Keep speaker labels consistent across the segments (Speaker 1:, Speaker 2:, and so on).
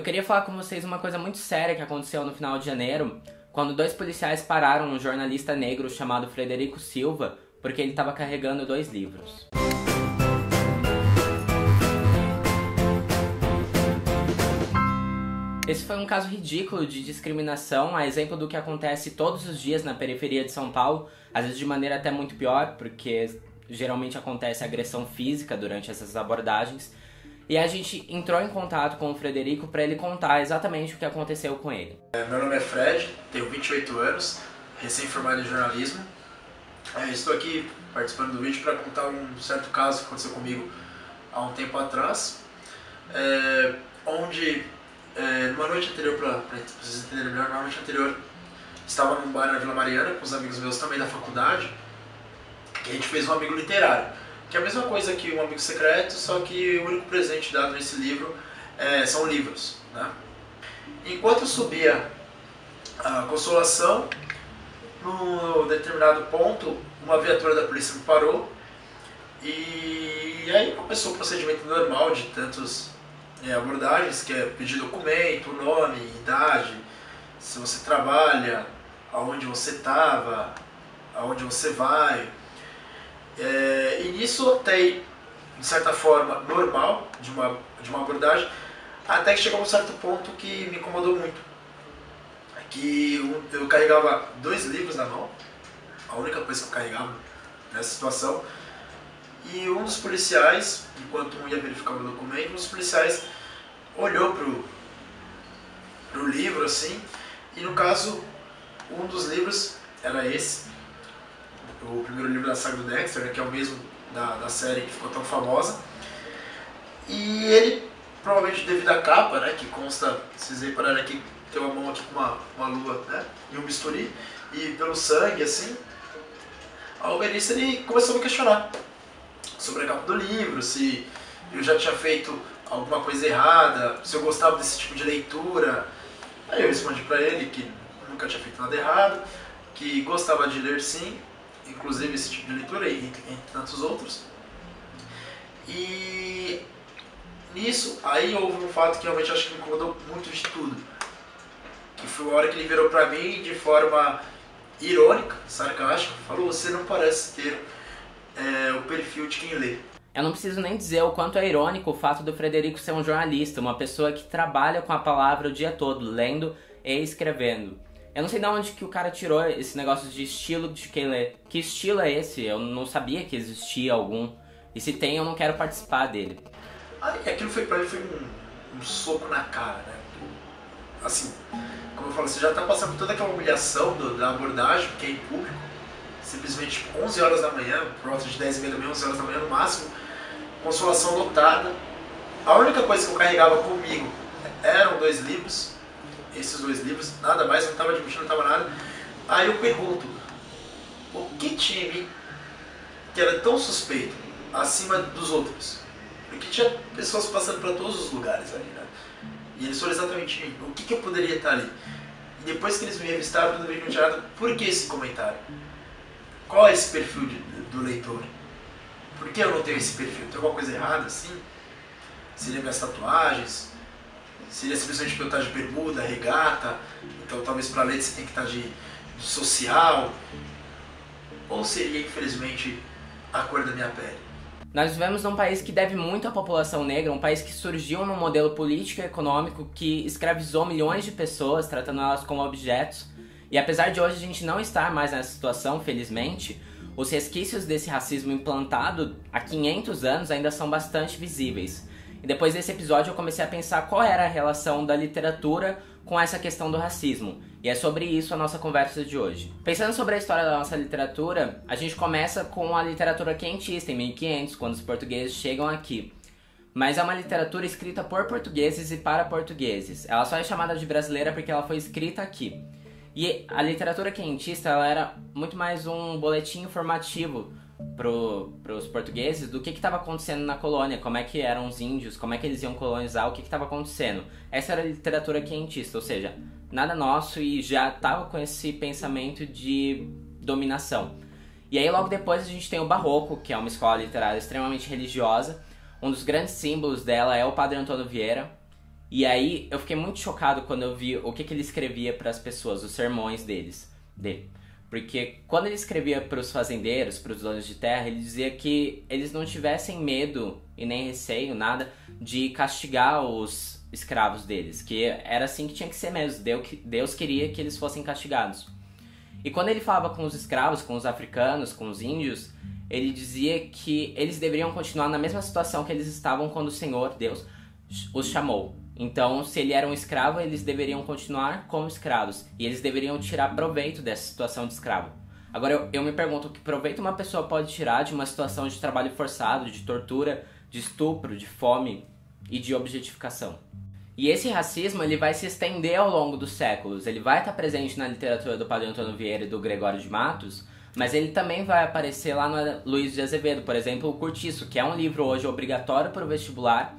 Speaker 1: queria falar com vocês uma coisa muito séria que aconteceu no final de janeiro, quando 2 policiais pararam um jornalista negro chamado Frederico Silva, porque ele estava carregando 2 livros. Esse foi um caso ridículo de discriminação, a exemplo do que acontece todos os dias na periferia de São Paulo, às vezes de maneira até muito pior, porque geralmente acontece agressão física durante essas abordagens. E a gente entrou em contato com o Frederico para ele contar exatamente o que aconteceu com ele.
Speaker 2: Meu nome é Fred, tenho 28 anos, recém-formado em jornalismo. Estou aqui participando do vídeo para contar um certo caso que aconteceu comigo há um tempo atrás, onde numa noite anterior, para vocês entenderem melhor, numa noite anterior estava num bar na Vila Mariana com os amigos meus também da faculdade, que a gente fez um amigo literário. Que é a mesma coisa que um amigo secreto, só que o único presente dado nesse livro são livros, né? Enquanto eu subia a Consolação, num determinado ponto, uma viatura da polícia me parou e aí começou o procedimento normal de tantas abordagens, que é pedir documento, nome, idade, se você trabalha, aonde você estava, aonde você vai. E nisso até, de certa forma, normal de uma abordagem, até que chegou a um certo ponto que me incomodou muito. Que eu carregava 2 livros na mão, a única coisa que eu carregava nessa situação, e um dos policiais, enquanto um ia verificar o documento, um dos policiais olhou pro livro assim, e no caso, um dos livros era esse, o primeiro livro da saga do Dexter, né, que é o mesmo da série que ficou tão famosa. E ele, provavelmente devido à capa, né, que consta, vocês repararam aqui, tem uma mão aqui com uma lua, né, e um bisturi, e pelo sangue, assim, ao ver isso ele começou a me questionar sobre a capa do livro, se eu já tinha feito alguma coisa errada, se eu gostava desse tipo de leitura. Aí eu respondi pra ele que nunca tinha feito nada errado, que gostava de ler sim, inclusive esse tipo de leitura, entre tantos outros. E nisso, aí houve um fato que realmente acho que me incomodou muito de tudo. Que foi a hora que ele virou pra mim de forma irônica, sarcástica, falou: você não parece ter o perfil de quem lê.
Speaker 1: Eu não preciso nem dizer o quanto é irônico o fato do Frederico ser um jornalista, uma pessoa que trabalha com a palavra o dia todo, lendo e escrevendo. Eu não sei de onde que o cara tirou esse negócio de estilo de quem lê. Que estilo é esse? Eu não sabia que existia algum. E se tem, eu não quero participar dele.
Speaker 2: Aquilo foi pra ele um soco na cara, né? Assim, como eu falo, você já tá passando por toda aquela humilhação da abordagem, que é em público. Simplesmente 11 horas da manhã, por volta de 10h30 da manhã, 11 horas da manhã no máximo. Consolação lotada. A única coisa que eu carregava comigo eram 2 livros. Esses 2 livros, nada mais, não estava de mochila, não estava nada. Aí eu pergunto, o que time que era tão suspeito acima dos outros? Porque tinha pessoas passando para todos os lugares ali, né? E eles foram exatamente mim. O que eu poderia estar ali? E depois que eles me revistaram, tudo bem, não tinha nada. Por que esse comentário? Qual é esse perfil do leitor? Por que eu não tenho esse perfil? Tem alguma coisa errada assim? Seria minhas tatuagens? Seria simplesmente para eu estar de bermuda, regata, então talvez para ler você tem que estar de social? Ou seria, infelizmente, a cor da minha pele?
Speaker 1: Nós vivemos num país que deve muito à população negra, um país que surgiu num modelo político e econômico que escravizou milhões de pessoas, tratando elas como objetos. E apesar de hoje a gente não estar mais nessa situação, felizmente, os resquícios desse racismo implantado há 500 anos ainda são bastante visíveis. E depois desse episódio eu comecei a pensar qual era a relação da literatura com essa questão do racismo. E é sobre isso a nossa conversa de hoje. Pensando sobre a história da nossa literatura, a gente começa com a literatura quentista, em 1500, quando os portugueses chegam aqui. Mas é uma literatura escrita por portugueses e para portugueses. Ela só é chamada de brasileira porque ela foi escrita aqui. E a literatura quentista ela era muito mais um boletim informativo para os portugueses do que estava acontecendo na colônia, como é que eram os índios, como é que eles iam colonizar, o que estava acontecendo. Essa era a literatura quentista, ou seja, nada nosso e já estava com esse pensamento de dominação. E aí logo depois a gente tem o Barroco, que é uma escola literária extremamente religiosa. Um dos grandes símbolos dela é o Padre Antônio Vieira. E aí eu fiquei muito chocado quando eu vi o que ele escrevia para as pessoas, os sermões dele. Porque quando ele escrevia para os fazendeiros, para os donos de terra, ele dizia que eles não tivessem medo e nem receio, nada, de castigar os escravos deles. Que era assim que tinha que ser mesmo. Deus queria que eles fossem castigados. E quando ele falava com os escravos, com os africanos, com os índios, ele dizia que eles deveriam continuar na mesma situação que eles estavam quando o Senhor, Deus, os chamou. Então, se ele era um escravo, eles deveriam continuar como escravos. E eles deveriam tirar proveito dessa situação de escravo. Agora, eu me pergunto, que proveito uma pessoa pode tirar de uma situação de trabalho forçado, de tortura, de estupro, de fome e de objetificação? E esse racismo, ele vai se estender ao longo dos séculos. Ele vai estar presente na literatura do Padre Antônio Vieira e do Gregório de Matos, mas ele também vai aparecer lá no Luiz de Azevedo, por exemplo, o Curtiço, que é um livro hoje obrigatório para o vestibular,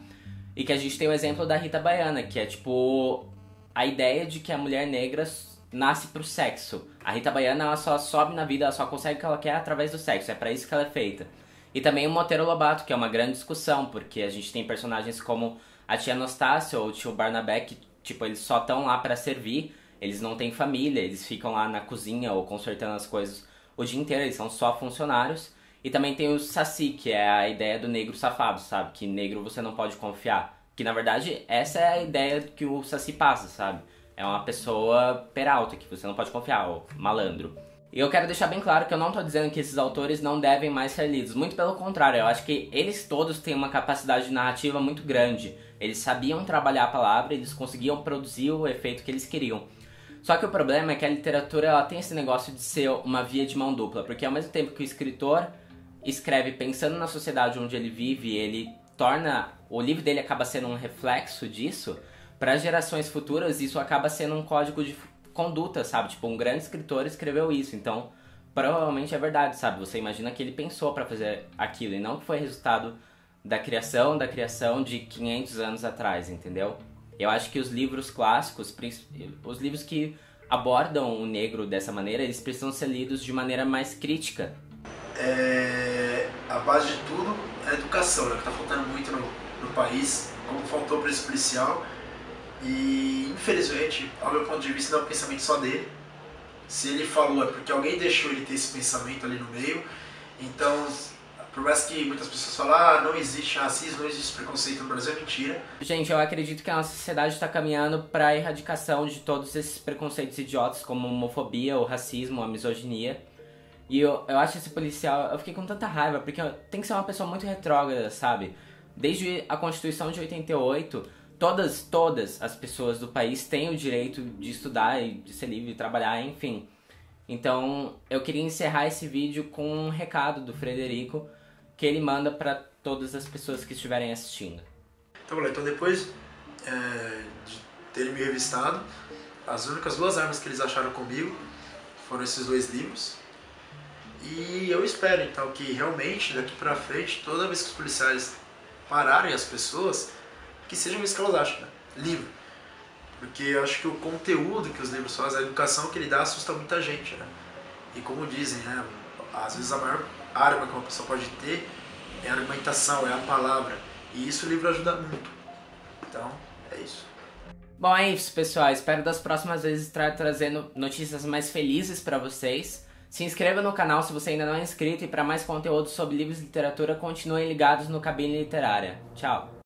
Speaker 1: e que a gente tem o exemplo da Rita Baiana, que é tipo a ideia de que a mulher negra nasce pro sexo. A Rita Baiana, ela só sobe na vida, ela só consegue o que ela quer através do sexo, é para isso que ela é feita. E também o Monteiro Lobato, que é uma grande discussão, porque a gente tem personagens como a tia Anastácia ou o tio Barnabé, que tipo, eles só estão lá para servir, eles não têm família, eles ficam lá na cozinha ou consertando as coisas o dia inteiro, eles são só funcionários. E também tem o Saci, que é a ideia do negro safado, sabe? Que negro você não pode confiar. Que na verdade essa é a ideia que o Saci passa, sabe? É uma pessoa peralta, que você não pode confiar, ou malandro. E eu quero deixar bem claro que eu não tô dizendo que esses autores não devem mais ser lidos. Muito pelo contrário, eu acho que eles todos têm uma capacidade narrativa muito grande. Eles sabiam trabalhar a palavra, eles conseguiam produzir o efeito que eles queriam. Só que o problema é que a literatura ela tem esse negócio de ser uma via de mão dupla. Porque ao mesmo tempo que o escritor escreve pensando na sociedade onde ele vive, ele torna... O livro dele acaba sendo um reflexo disso. Para gerações futuras, isso acaba sendo um código de conduta, sabe? Tipo, um grande escritor escreveu isso, então provavelmente é verdade, sabe? Você imagina que ele pensou para fazer aquilo e não que foi resultado da criação de 500 anos atrás, entendeu? Eu acho que os livros clássicos, os livros que abordam o negro dessa maneira, eles precisam ser lidos de maneira mais crítica.
Speaker 2: A base de tudo é a educação, né? Que tá faltando muito no país, como faltou para esse policial. E infelizmente, ao meu ponto de vista, não é um pensamento só dele. Se ele falou é porque alguém deixou ele ter esse pensamento ali no meio. Então, por mais que muitas pessoas falam, não existe racismo, não existe preconceito no Brasil, é mentira.
Speaker 1: Gente, eu acredito que a nossa sociedade está caminhando para a erradicação de todos esses preconceitos idiotas, como a homofobia, o racismo, a misoginia. E eu acho esse policial, eu fiquei com tanta raiva, porque tem que ser uma pessoa muito retrógrada, sabe? Desde a Constituição de 88... Todas as pessoas do país têm o direito de estudar e de ser livre, de trabalhar, enfim. Então, eu queria encerrar esse vídeo com um recado do Frederico que ele manda para todas as pessoas que estiverem assistindo.
Speaker 2: Então depois de terem me revistado, as únicas 2 armas que eles acharam comigo foram esses 2 livros. E eu espero, então, que realmente, daqui pra frente, toda vez que os policiais pararem as pessoas, que seja isso que elas acham, né? Livro. Porque eu acho que o conteúdo que os livros fazem, a educação que ele dá, assusta muita gente, né? E como dizem, né? Às vezes a maior arma que uma pessoa pode ter é a argumentação, é a palavra. E isso o livro ajuda muito. Então, é isso.
Speaker 1: Bom, é isso, pessoal. Espero das próximas vezes estar trazendo notícias mais felizes pra vocês. Se inscreva no canal se você ainda não é inscrito. E para mais conteúdo sobre livros e literatura, continuem ligados no Cabine Literária. Tchau!